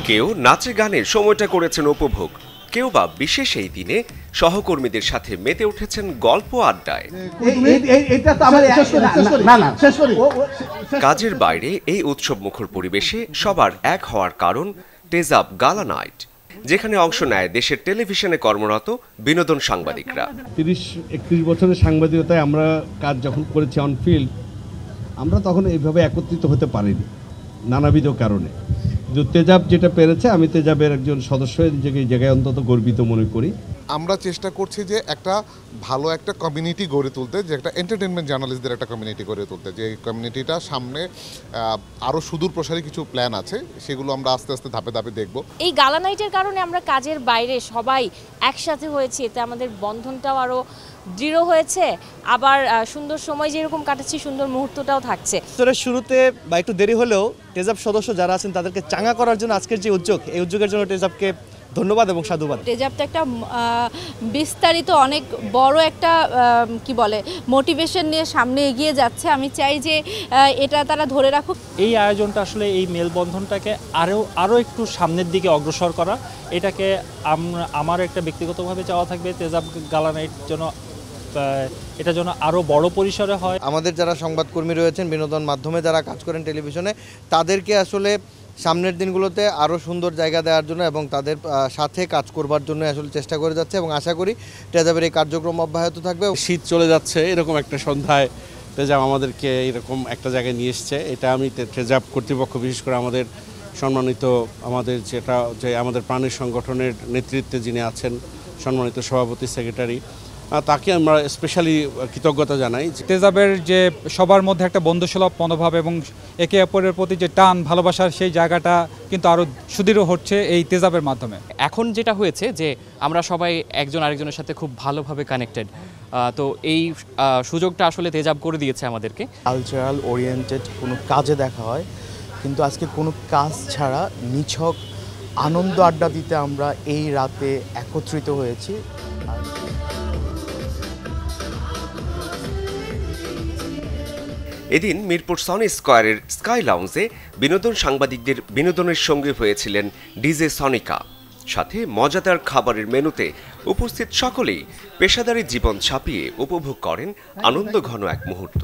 কেউ নাচে গানে সময়টা করেছেন উপভোগ, কেউ বা বিশেষ এই দিনে সহকর্মীদের সাথে মেতে উঠেছেন গল্প আড্ডায়। কাজের বাইরে এই উৎসব মুখর পরিবেশে সবার এক হওয়ার কারণ তেজাব গালা নাইট, যেখানে অংশ নেয় দেশের টেলিভিশনে কর্মরত বিনোদন সাংবাদিকরা। 30-31 বছরের সাংবাদিকতায় আমরা কাজ যখন করেছি অন ফিল্ড, আমরা তখন এইভাবে একত্রিত হতে পারিনি নানাবিধ কারণে। কিন্তু তেজাব যেটা পেরেছে, আমি তেজাবের একজন সদস্য নিজেকে এই জায়গায় অন্তত গর্বিত মনে করি। আমরা চেষ্টা করছি যে একটা ভালো একটা কমিউনিটি গড়ে তুলতে, যে একটা এন্টারটেনমেন্ট জার্নালিস্টদের একটা কমিউনিটি গড়ে তুলতে, যে কমিউনিটিটা সামনে আরও সুদূর প্রসারী কিছু প্ল্যান আছে, সেগুলো আমরা আস্তে আস্তে ধাপে ধাপে দেখব। এই গালা নাইটের কারণে আমরা কাজের বাইরে সবাই একসাথে হয়েছি, এতে আমাদের বন্ধনটাও আরও দৃঢ় হয়েছে, আবার সুন্দর সময় যেরকম কাটাচ্ছি সুন্দর মুহূর্তটাও থাকছে। শুরুতে বা একটু দেরি হলেও তেজাব সদস্য যারা আছেন তাদেরকে চাঙ্গা করার জন্য আজকের যে উদ্যোগ, এই উদ্যোগের জন্য তেজাবকে ধন্যবাদ এবং সাধুবাদ। তেজাবটা একটা বিস্তারিত অনেক বড় একটা কি বলে মোটিভেশন নিয়ে সামনে এগিয়ে যাচ্ছে। আমি চাই যে এটা তারা ধরে রাখুক। এই আয়োজনটা আসলে এই মেলবন্ধনটাকে আরও একটু সামনের দিকে অগ্রসর করা, এটাকে আমার একটা ব্যক্তিগতভাবে চাওয়া থাকবে তেজাব গালা নাইট জন্য এটা যেন আরও বড় পরিসরে হয়। আমাদের যারা সংবাদকর্মী রয়েছেন, বিনোদন মাধ্যমে যারা কাজ করেন টেলিভিশনে, তাদেরকে আসলে সামনের দিনগুলোতে আরও সুন্দর জায়গা দেওয়ার জন্য এবং তাদের সাথে কাজ করবার জন্য আসলে চেষ্টা করে যাচ্ছে এবং আশা করি তেজাবের এই কার্যক্রম অব্যাহত থাকবে। শীত চলে যাচ্ছে, এরকম একটা সন্ধ্যায় তেজাব আমাদেরকে এরকম একটা জায়গায় নিয়ে এসছে। এটা আমি তেজাব কর্তৃপক্ষ, বিশেষ করে আমাদের সম্মানিত যে আমাদের প্রাণীর সংগঠনের নেতৃত্বে যিনি আছেন, সম্মানিত সভাপতি, সেক্রেটারি, তাকে আমরা স্পেশালি কৃতজ্ঞতা জানাই। তেজাবের যে সবার মধ্যে একটা বন্ধুসুলভ মনোভাব এবং একে অপরের প্রতি যে টান ভালোবাসার সেই জায়গাটা কিন্তু আরও সুদৃঢ় হচ্ছে এই তেজাবের মাধ্যমে। এখন যেটা হয়েছে যে আমরা সবাই একজন আরেকজনের সাথে খুব ভালোভাবে কানেক্টেড, তো এই সুযোগটা আসলে তেজাব করে দিয়েছে আমাদেরকে। কালচারাল ওরিয়েন্টেড কোনো কাজে দেখা হয়, কিন্তু আজকে কোনো কাজ ছাড়া নিছক আনন্দ আড্ডা দিতে আমরা এই রাতে একত্রিত হয়েছি। এদিন মিরপুর সনি স্কয়ারের স্কাই লাউঞ্জে বিনোদন সাংবাদিকদের বিনোদনের সঙ্গে হয়েছিলেন ডিজে সনিকা। সাথে মজাদার খাবারের মেনুতে উপস্থিত সকলেই পেশাদারী জীবন ছাপিয়ে উপভোগ করেন আনন্দ ঘন এক মুহূর্ত।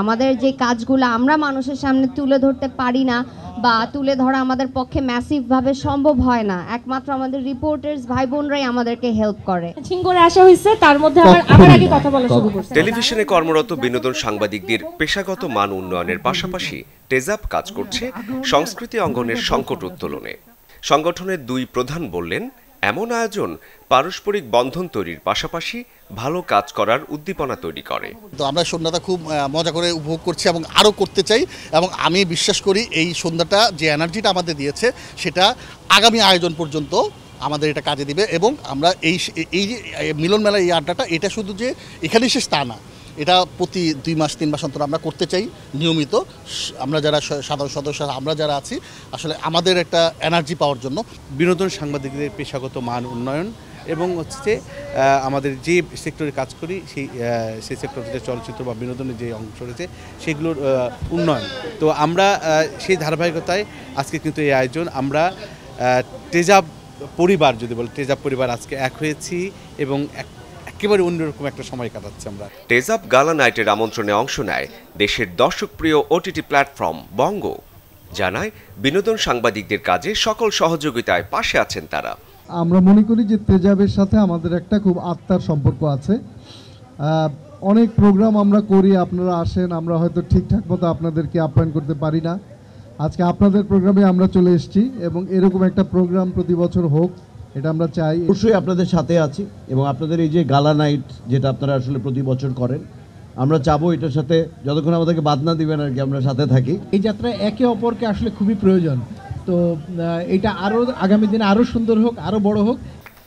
আমাদের যে কাজগুলো আমরা মানুষের সামনে তুলে ধরতে পারি না বা তুলে ধরা আমাদের পক্ষে ম্যাসিভ ভাবে সম্ভব হয় না, একমাত্র আমাদের রিপোর্টার্স ভাই বোনরাই আমাদেরকে হেল্প করে। করে আসা হয়েছে, তার মধ্যে আবার আগে কথা বলা শুরু করছে। টেলিভিশনে কর্মরত বিনোদন সাংবাদিকদের পেশাগত মান উন্নয়নের পাশাপাশি তেজাব কাজ করছে সংস্কৃতি অঙ্গনের সংকট উত্তোলনে। সংগঠনের দুই প্রধান বললেন, এমন আয়োজন পারস্পরিক বন্ধন তৈরির পাশাপাশি ভালো কাজ করার উদ্দীপনা তৈরি করে। তো আমরা সন্ধ্যাটা খুব মজা করে উপভোগ করছি এবং আরও করতে চাই, এবং আমি বিশ্বাস করি এই সন্ধ্যাটা যে এনার্জিটা আমাদের দিয়েছে সেটা আগামী আয়োজন পর্যন্ত আমাদের এটা কাজে দিবে। এবং আমরা এই মিলন মেলা, এই আড্ডাটা, এটা শুধু যে এখানেই শেষ তা না, এটা প্রতি 2 মাস 3 মাস অন্তর আমরা করতে চাই নিয়মিত। আমরা যারা সাধারণ সদস্য, আমরা যারা আছি, আসলে আমাদের একটা এনার্জি পাওয়ার জন্য। বিনোদন সাংবাদিকদের পেশাগত মান উন্নয়ন এবং হচ্ছে আমাদের যে সেক্টরে কাজ করি সেই সেক্টরে চলচ্চিত্র বা বিনোদনের যে অংশ রয়েছে সেগুলোর উন্নয়ন। তো আমরা সেই ধারাবাহিকতায় আজকে কিন্তু এই আয়োজন, আমরা তেজাব পরিবার, যদি বলি তেজাব পরিবার আজকে এক হয়েছি এবং একেবারে অন্যরকম একটা সময় কাটাচ্ছি আমরা। তেজাব গালা নাইটের আমন্ত্রণে অংশ নেয় দেশের দর্শকপ্রিয় ওটিটি প্ল্যাটফর্ম বঙ্গ। জানায় বিনোদন সাংবাদিকদের কাজে সকল সহযোগিতায় পাশে আছেন তারা। আমরা মনে করি যে তেজাবের সাথে আমাদের একটা খুব আত্মার সম্পর্ক আছে। অনেক প্রোগ্রাম আমরা করি, আপনারা আসেন, আমরা হয়তো ঠিকঠাক মতো আপনাদেরকে আপ্যায়ন করতে পারি না। আজকে আপনাদের প্রোগ্রামে আমরা চলে এসেছি এবং এরকম একটা প্রোগ্রাম প্রতি বছর হোক, এটা আমরা চাই। অবশ্যই আপনাদের সাথে আছি এবং আপনাদের এই যে গালা নাইট যেটা আপনারা আসলে প্রতি বছর করেন, আমরা চাবো এটার সাথে যতক্ষণ আমাদেরকে বাদ না দিবেন আর কি, আমরা সাথে থাকি। এই যাত্রা একে অপরকে আসলে খুবই প্রয়োজন, তো এটা আরও আগামী দিনে আরও সুন্দর হোক, আরও বড় হোক।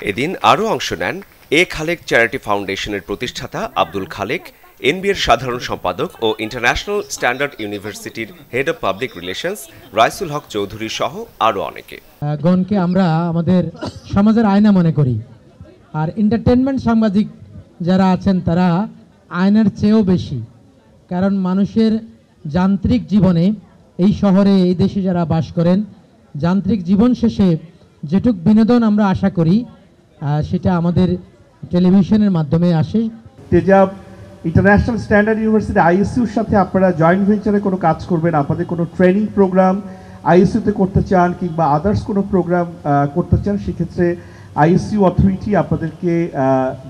এদিন আরও অংশ নেন এ খালেক চ্যারিটি ফাউন্ডেশনের প্রতিষ্ঠাতা আব্দুল খালেক, এনবিএর সাধারণ সম্পাদক ও ইন্টারন্যাশনাল স্ট্যান্ডার্ড ইউনিভার্সিটির head of public relations Raisul Haque Chowdhury সহ আরও অনেকে। গণকে আমরা আমাদের সমাজের আয়না মনে করি, আর এন্টারটেনমেন্ট সাংবাদিক যারা আছেন তারা আয়নার চেয়েও বেশি, কারণ মানুষের যান্ত্রিক জীবনে এই শহরে এই দেশে যারা বাস করেন যান্ত্রিক জীবন শেষে যেটুক বিনোদন আমরা আশা করি সেটা আমাদের টেলিভিশনের মাধ্যমে আসে। তেজাব ইন্টারন্যাশনাল স্ট্যান্ডার্ড ইউনিভার্সিটি আইএসইউর সাথে আপনারা জয়েন্ট ভেঞ্চারে কোনো কাজ করবেন, আপনাদের কোনো ট্রেনিং প্রোগ্রাম আইএসইউতে করতে চান কিংবা আদার্স কোনো প্রোগ্রাম করতে চান, সেক্ষেত্রে আইএসইউ অথরিটি আপনাদেরকে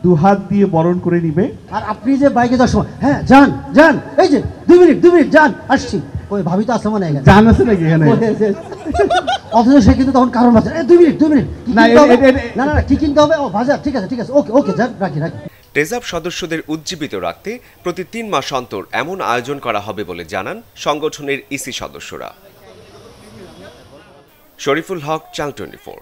দুহাত দিয়ে বরণ করে নিবে। আর আপনি যে বাইকে যাওয়ার সময় হ্যাঁ যান যান, এই যে 2 মিনিট যান আসছি, ওই ভাবি তো আসলে মনে হয় জান আছে নাকি এখানে, অথচ সে কিন্তু তখন কারণ আছে 2 মিনিট না কি কিনতে হবে, ও বাজার ঠিক আছে ওকে যান রাখি। তেজাব সদস্যদের উজ্জীবিত রাখতে প্রতি 3 মাস অন্তর এমন আয়োজন করা হবে বলে জানান সংগঠনের ইসি সদস্যরা। শরীফুল হক, চ্যানেল 24।